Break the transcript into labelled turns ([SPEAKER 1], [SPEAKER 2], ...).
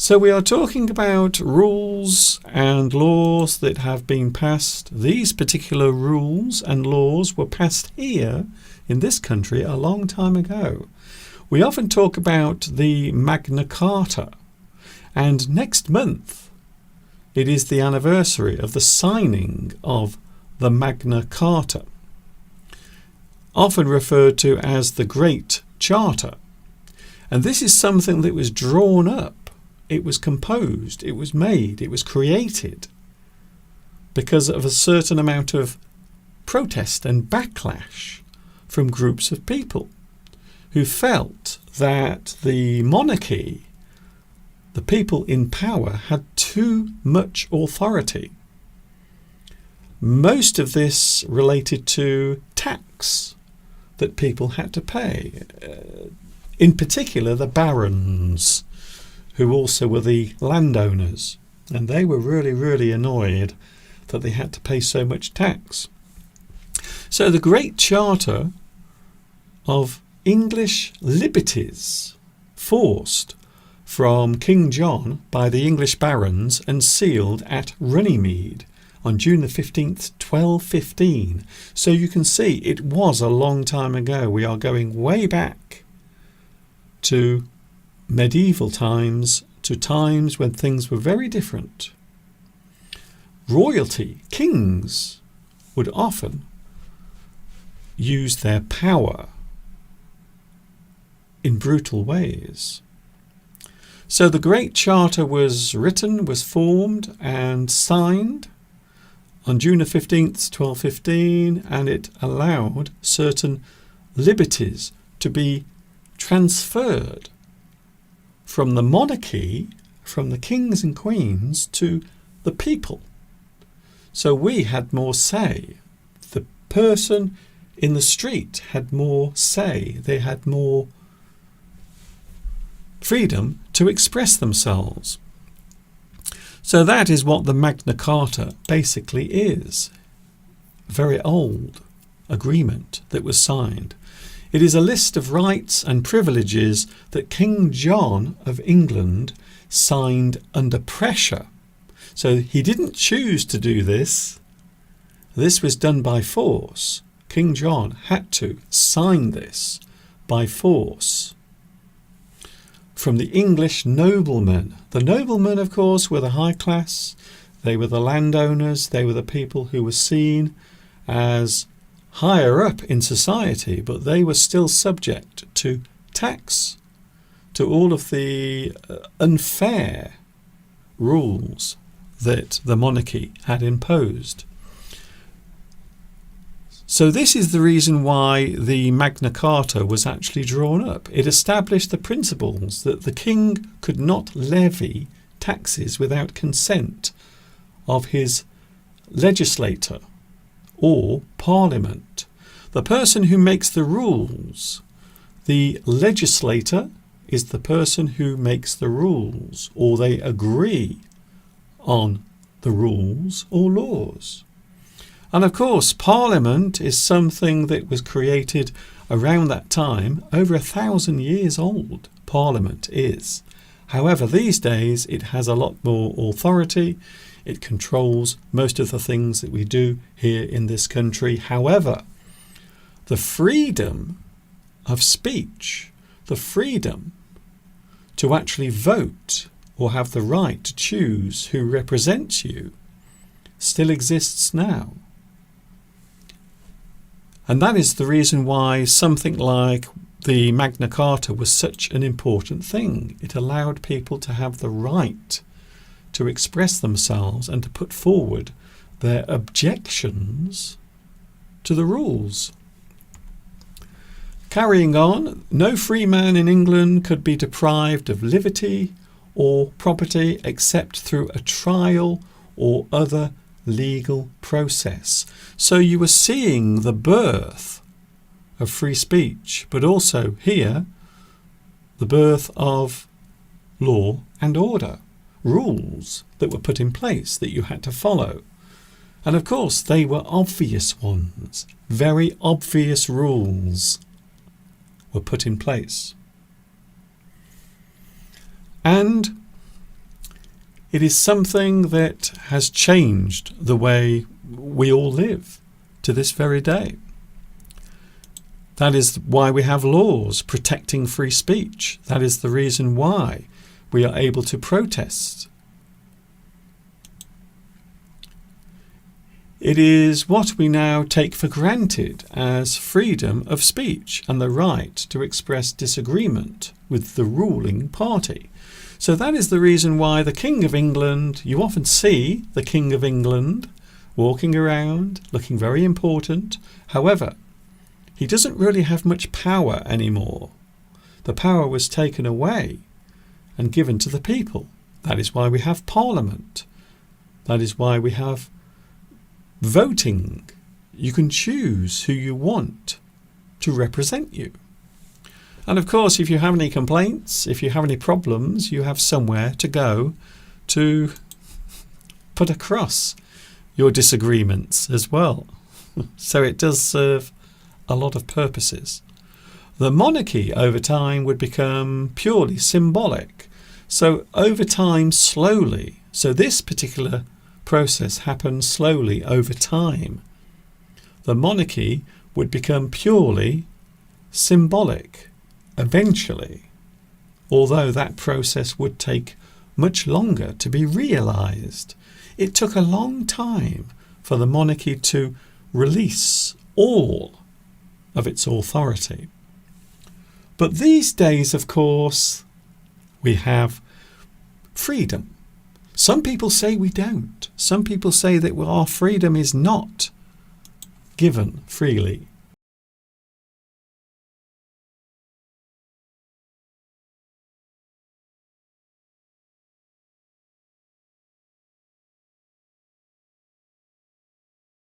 [SPEAKER 1] So we are talking about rules and laws that have been passed. These particular rules and laws were passed here in this country a long time ago. We often talk about the Magna Carta, and next month it is the anniversary of the signing of the Magna Carta, often referred to as the Great Charter. And this is something that was drawn up. It was composed, it was made, it was created because of a certain amount of protest and backlash from groups of people who felt that the monarchy, the people in power, had too much authority. Most of this related to tax that people had to pay, in particular the barons, who also were the landowners, and they were really annoyed that they had to pay so much tax. So the Great Charter of English liberties, forced from King John by the English barons and sealed at Runnymede on June the 15th, 1215. So you can see it was a long time ago. We are going way back to medieval times, to times when things were very different. Royalty, kings, would often use their power in brutal ways. So the Great Charter was written, was formed and signed on June the 15th, 1215, and it allowed certain liberties to be transferred from the monarchy, from the kings and queens, to the people. So we had more say. The person in the street had more say. They had more freedom to express themselves. So that is what the Magna Carta basically is. A very old agreement that was signed. It is a list of rights and privileges that King John of England signed under pressure. So he didn't choose to do this. This was done by force. King John had to sign this by force from the English noblemen. The noblemen, of course, were the high class. They were the landowners. They were the people who were seen as higher up in society, but they were still subject to tax, to all of the unfair rules that the monarchy had imposed. So this is the reason why the Magna Carta was actually drawn up. It established the principles that the king could not levy taxes without consent of his legislator or parliament. The person who makes the rules, the legislator, is the person who makes the rules, or they agree on the rules or laws. And of course, Parliament is something that was created around that time, over 1,000 years old. Parliament is. However, these days it has a lot more authority. It controls most of the things that we do here in this country. However, the freedom of speech, the freedom to actually vote or have the right to choose who represents you, still exists now. And that is the reason why something like the Magna Carta was such an important thing. It allowed people to have the right to express themselves and to put forward their objections to the rules. Carrying on, no free man in England could be deprived of liberty or property except through a trial or other legal process. So you were seeing the birth of free speech, but also here the birth of law and order, rules that were put in place that you had to follow. And of course they were obvious ones, very obvious rules were put in place. And It is something that has changed the way we all live to this very day. That is why we have laws protecting free speech. That is the reason why we are able to protest. It is what we now take for granted as freedom of speech and the right to express disagreement with the ruling party. So that is the reason why the King of England, you often see the King of England walking around, looking very important. However, he doesn't really have much power anymore. The power was taken away and given to the people. That is why we have Parliament. That is why we have voting. You can choose who you want to represent you. And of course, if you have any complaints, if you have any problems, you have somewhere to go to put across your disagreements as well. So it does serve a lot of purposes. The monarchy over time would become purely symbolic. So over time, slowly. So this particular process happens slowly over time. The monarchy would become purely symbolic eventually, although that process would take much longer to be realised. It took a long time for the monarchy to release all of its authority. But these days, of course, we have freedom. Some people say we don't. Some people say that our freedom is not given freely.